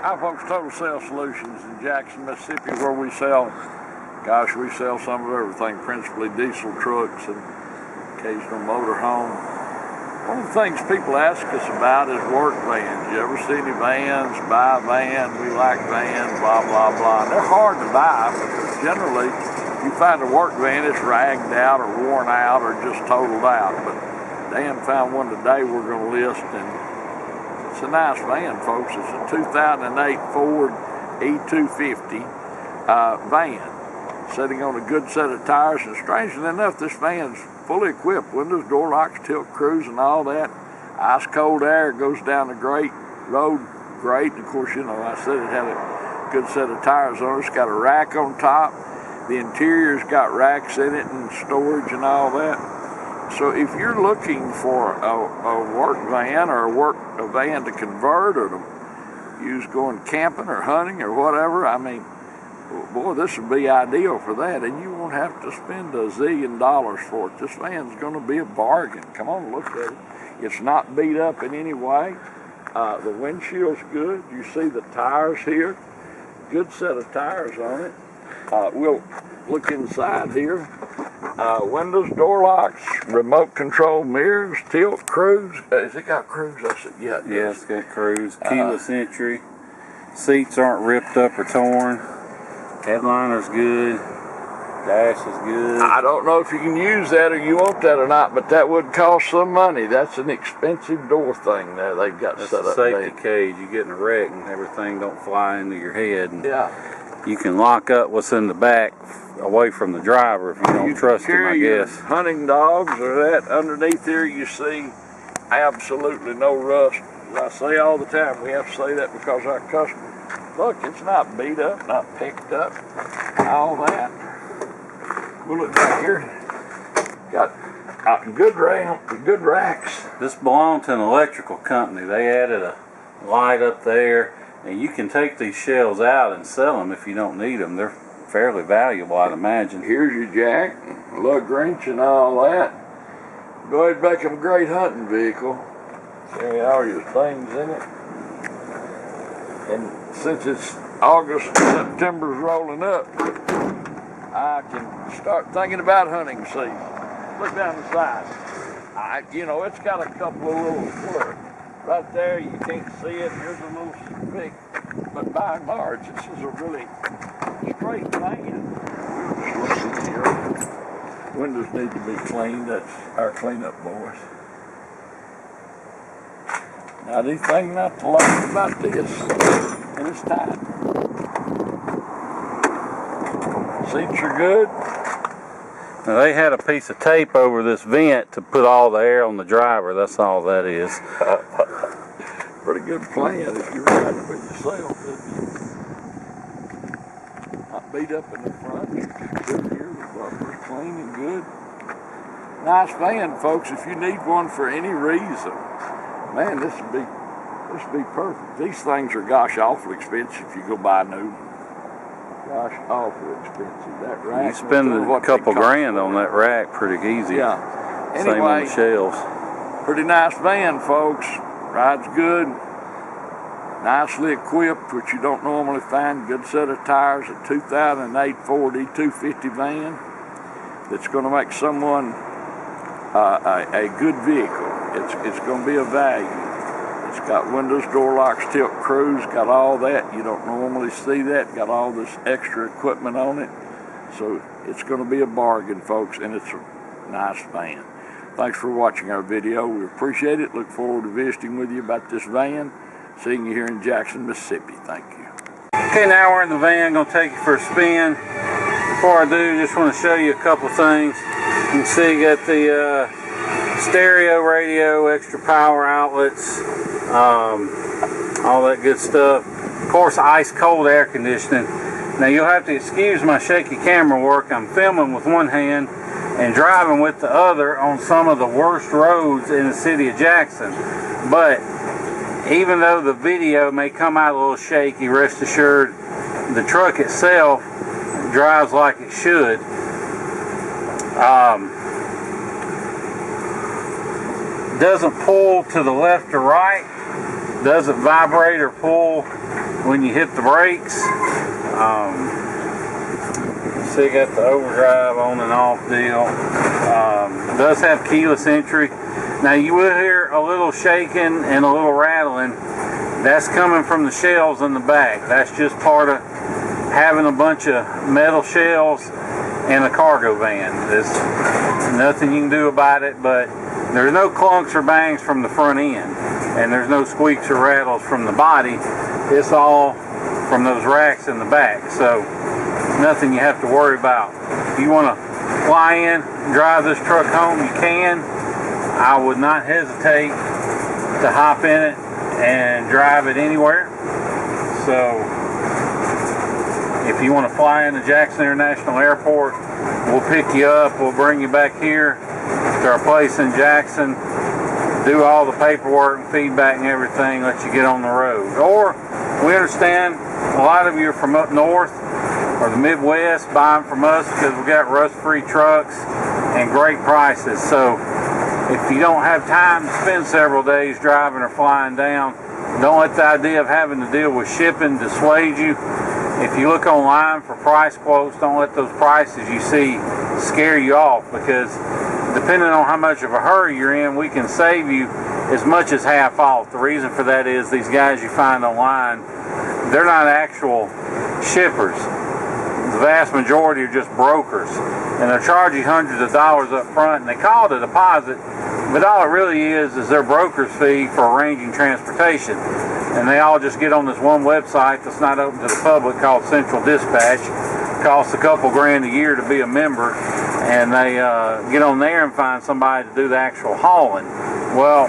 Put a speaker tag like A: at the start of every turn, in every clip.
A: Hi folks, Total Sales Solutions in Jackson, Mississippi, where we sell some of everything, principally diesel trucks and occasional motorhome. One of the things people ask us about is work vans. You ever see any vans? Buy a van, we like vans, blah, blah, blah. And they're hard to buy because generally you find a work van that's ragged out or worn out or just totaled out. But Dan found one today we're going to list, and it's a nice van, folks. It's a 2008 Ford E250 van, sitting on a good set of tires. And strangely enough, this van's fully equipped. Windows, door locks, tilt cruise, and all that. Ice cold air goes down the road great. Of course, you know, I said it had a good set of tires on it. It's got a rack on top. The interior's got racks in it and storage and all that. So if you're looking for a work van or a van to convert or to use going camping or hunting or whatever, I mean, boy, this would be ideal for that, and you won't have to spend $1 zillion for it. This van's going to be a bargain. Come on, look at it. It's not beat up in any way. The windshield's good. You see the tires here. Good set of tires on it. We'll look inside here. Windows, door locks, remote control mirrors, tilt, cruise. Has it got cruise? I said, yeah.
B: Yeah, it's got cruise. Keyless entry. Seats aren't ripped up or torn. Headliner's good. Dash is good.
A: I don't know if you can use that or you want that or not, but that would cost some money. That's an expensive door thing there they've got set up there.
B: That's a safety cage. You get in a wreck and everything don't fly into your head. And
A: yeah.
B: You can lock up what's in the back away from the driver if you don't trust him, I guess.
A: Hunting dogs or that underneath here, you see absolutely no rust. As I say all the time, we have to say that because our customers, look, it's not beat up, not picked up, all that. We'll look back here. Got good racks.
B: This belonged to an electrical company. They added a light up there, and you can take these shells out and sell them if you don't need them. They're fairly valuable, I'd imagine.
A: Here's your jack, lug wrench and all that. Go ahead and make them a great hunting vehicle. Carry all your things in it. And since it's August, September's rolling up, I can start thinking about hunting season. Look down the side. You know, it's got a couple of little right there. You can't see it. Here's a little big, but by and large, this is a really straight van. Windows need to be cleaned. That's our cleanup boys. Now, the thing not to like about this, and it's tight. Seats are good.
B: Now, they had a piece of tape over this vent to put all the air on the driver. That's all that is.
A: Pretty good plan if you're riding with yourself. Not beat up in the front. Good here. The bumper's clean and good. Nice van, folks. If you need one for any reason, man, this would be perfect. These things are awful expensive if you go buy new. Awful expensive. That rack.
B: You spend a couple grand on that rack pretty easy.
A: Yeah.
B: Same on the shelves.
A: Pretty nice van, folks. Rides good. Nicely equipped, which you don't normally find. Good set of tires. A 2008 Ford E250 van that's going to make someone a good vehicle. It's going to be a value. It's got windows, door locks, tilt cruise, got all that. You don't normally see that. Got all this extra equipment on it. So it's going to be a bargain, folks, and it's a nice van. Thanks for watching our video. We appreciate it. Look forward to visiting with you about this van. Seeing you here in Jackson, Mississippi. Thank you.
B: Okay, now we're in the van. Going to take you for a spin. Before I do, just want to show you a couple things. You can see you got the stereo, radio, extra power outlets, all that good stuff. Of course, ice cold air conditioning. Now you'll have to excuse my shaky camera work. I'm filming with one hand and driving with the other on some of the worst roads in the city of Jackson. But even though the video may come out a little shaky, rest assured the truck itself drives like it should. Doesn't pull to the left or right. doesn't vibrate or pull when you hit the brakes. See, got the overdrive on and off deal. Does have keyless entry. Now you will hear a little shaking and a little rattling. That's coming from the shelves in the back. That's just part of having a bunch of metal shelves in a cargo van. There's nothing you can do about it, but there's no clunks or bangs from the front end, and there's no squeaks or rattles from the body. It's all from those racks in the back, so nothing you have to worry about. If you want to fly in, drive this truck home, you can. I would not hesitate to hop in it and drive it anywhere. So if you want to fly into Jackson International Airport, we'll pick you up, we'll bring you back here to our place in Jackson, do all the paperwork and feedback and everything, let you get on the road. Or we understand a lot of you are from up north or the Midwest buying from us because we got rust-free trucks and great prices. So if you don't have time to spend several days driving or flying down, don't let the idea of having to deal with shipping dissuade you. If you look online for price quotes, don't let those prices you see scare you off, because depending on how much of a hurry you're in, we can save you as much as half off. The reason for that is these guys you find online, they're not actual shippers. The vast majority are just brokers, and they're charging hundreds of dollars up front, and they call it a deposit, but all it really is their broker's fee for arranging transportation. And they all just get on this one website that's not open to the public called Central Dispatch. It costs a couple grand a year to be a member, and they get on there and find somebody to do the actual hauling. Well,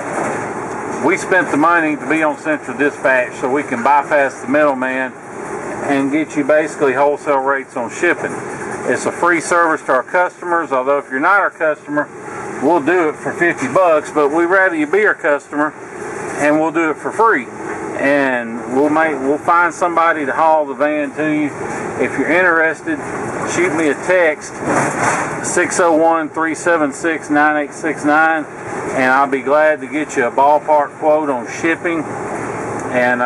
B: we spent the money to be on Central Dispatch so we can bypass the middleman and get you basically wholesale rates on shipping. It's a free service to our customers, although if you're not our customer, we'll do it for 50 bucks, but we'd rather you be our customer and we'll do it for free. And we'll find somebody to haul the van to you. If you're interested, shoot me a text, 601-376-9869, and I'll be glad to get you a ballpark quote on shipping. And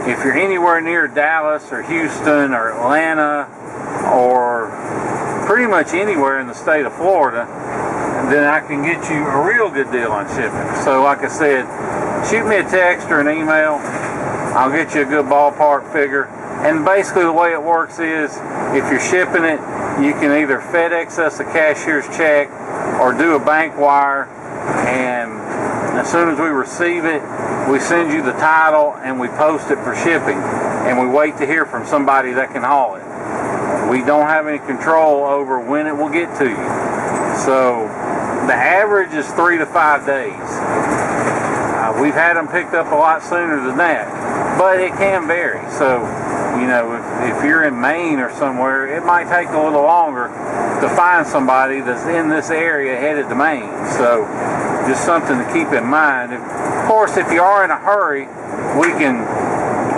B: if you're anywhere near Dallas or Houston or Atlanta or pretty much anywhere in the state of Florida, then I can get you a real good deal on shipping. So like I said, shoot me a text or an email. I'll get you a good ballpark figure. And basically the way it works is, if you're shipping it, you can either FedEx us a cashier's check or do a bank wire, and as soon as we receive it, we send you the title and we post it for shipping, and we wait to hear from somebody that can haul it. We don't have any control over when it will get to you. So the average is 3 to 5 days. We've had them picked up a lot sooner than that, but it can vary. So, you know, if you're in Maine or somewhere, it might take a little longer to find somebody that's in this area headed to Maine. So just something to keep in mind. Of course, if you are in a hurry, we can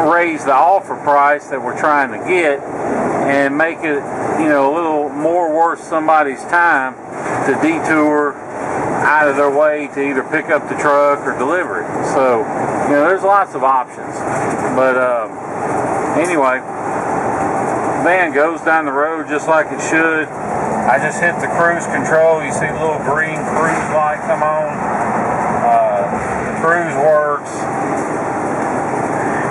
B: raise the offer price that we're trying to get and make it, you know, a little more worth somebody's time to detour out of their way to either pick up the truck or deliver it. So, you know, there's lots of options. But anyway, van goes down the road just like it should. I just hit the cruise control. You see the little green cruise light come on. The cruise works.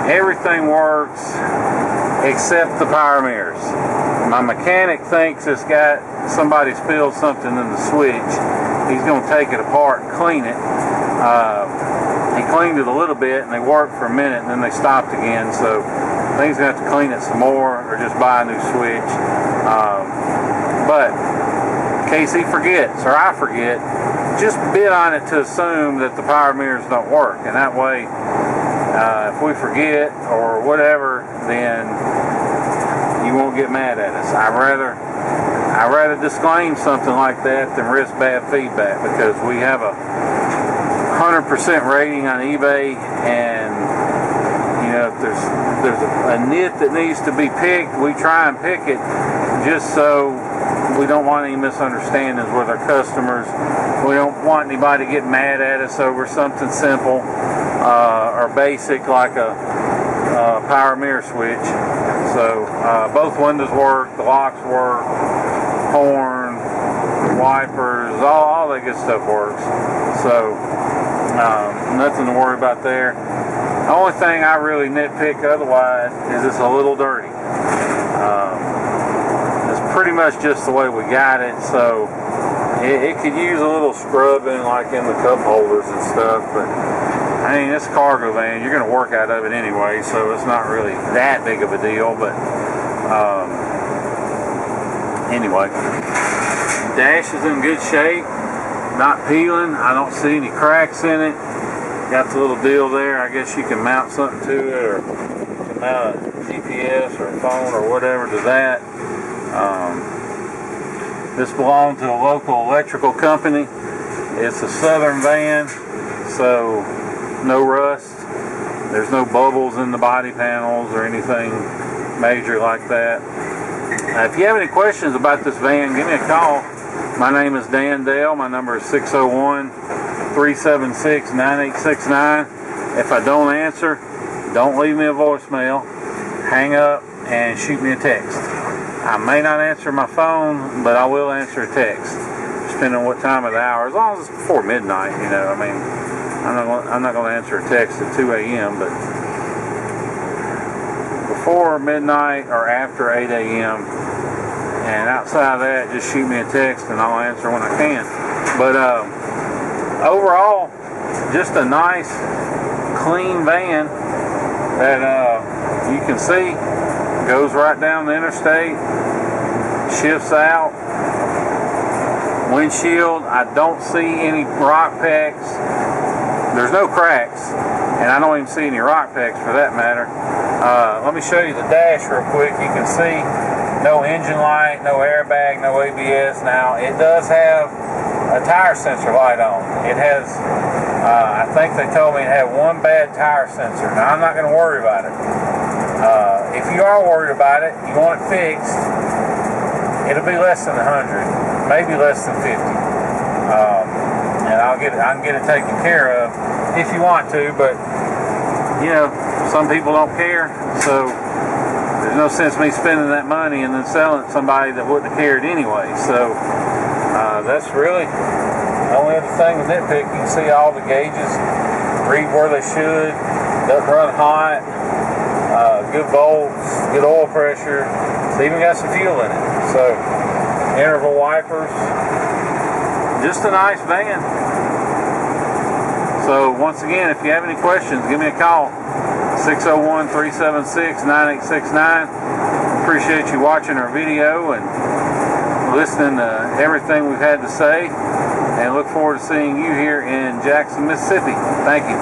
B: Everything works except the power mirrors. My mechanic thinks it's got somebody spilled something in the switch. He's going to take it apart and clean it. He cleaned it a little bit and they worked for a minute and then they stopped again. So I think he's going to have to clean it some more or just buy a new switch. But in case he forgets or I forget, just bid on it to assume that the power mirrors don't work. And that way, if we forget or whatever, then you won't get mad at us. I'd rather disclaim something like that than risk bad feedback, because we have a 100% rating on eBay, and you know, if there's a nit that needs to be picked, we try and pick it just so we don't want any misunderstandings with our customers. We don't want anybody to get mad at us over something simple or basic like a power mirror switch. So both windows work, the locks work, horn, wipers, all that good stuff works. So nothing to worry about there. The only thing I really nitpick otherwise is it's a little dirty. It's pretty much just the way we got it, so it could use a little scrubbing like in the cup holders and stuff, but I mean, it's a cargo van. You're going to work out of it anyway, so it's not really that big of a deal, but anyway. Dash is in good shape, not peeling. I don't see any cracks in it. Got the little deal there. I guess you can mount something to it, or you can mount a GPS or a phone or whatever to that. This belonged to a local electrical company. It's a Southern van, so no rust. There's no bubbles in the body panels or anything major like that. If you have any questions about this van, give me a call. My name is Dan Dale. My number is 601-376-9869. If I don't answer, don't leave me a voicemail. Hang up and shoot me a text. I may not answer my phone, but I will answer a text, depending on what time of the hour. As long as it's before midnight, you know. I mean, I'm not going to answer a text at 2 a.m., but before midnight or after 8 a.m., and outside of that, just shoot me a text and I'll answer when I can. But overall, just a nice, clean van that you can see goes right down the interstate, shifts out. Windshield, I don't see any rock pecks. There's no cracks, and I don't even see any rock pecks for that matter. Let me show you the dash real quick. You can see no engine light, no airbag, no ABS. Now, it does have a tire sensor light on. It has, I think they told me it had one bad tire sensor. Now, I'm not going to worry about it. If you are worried about it, you want it fixed, it'll be less than 100, maybe less than 50. And I can get it taken care of if you want to, but you know, some people don't care, so there's no sense me spending that money and then selling it to somebody that wouldn't have cared anyway. So that's really the only other thing with nitpick. You can see all the gauges read where they should, doesn't run hot, good volts, good oil pressure. It's even got some fuel in it. So interval wipers, just a nice van. So once again, if you have any questions, give me a call, 601-376-9869. Appreciate you watching our video and listening to everything we've had to say, and look forward to seeing you here in Jackson, Mississippi. Thank you.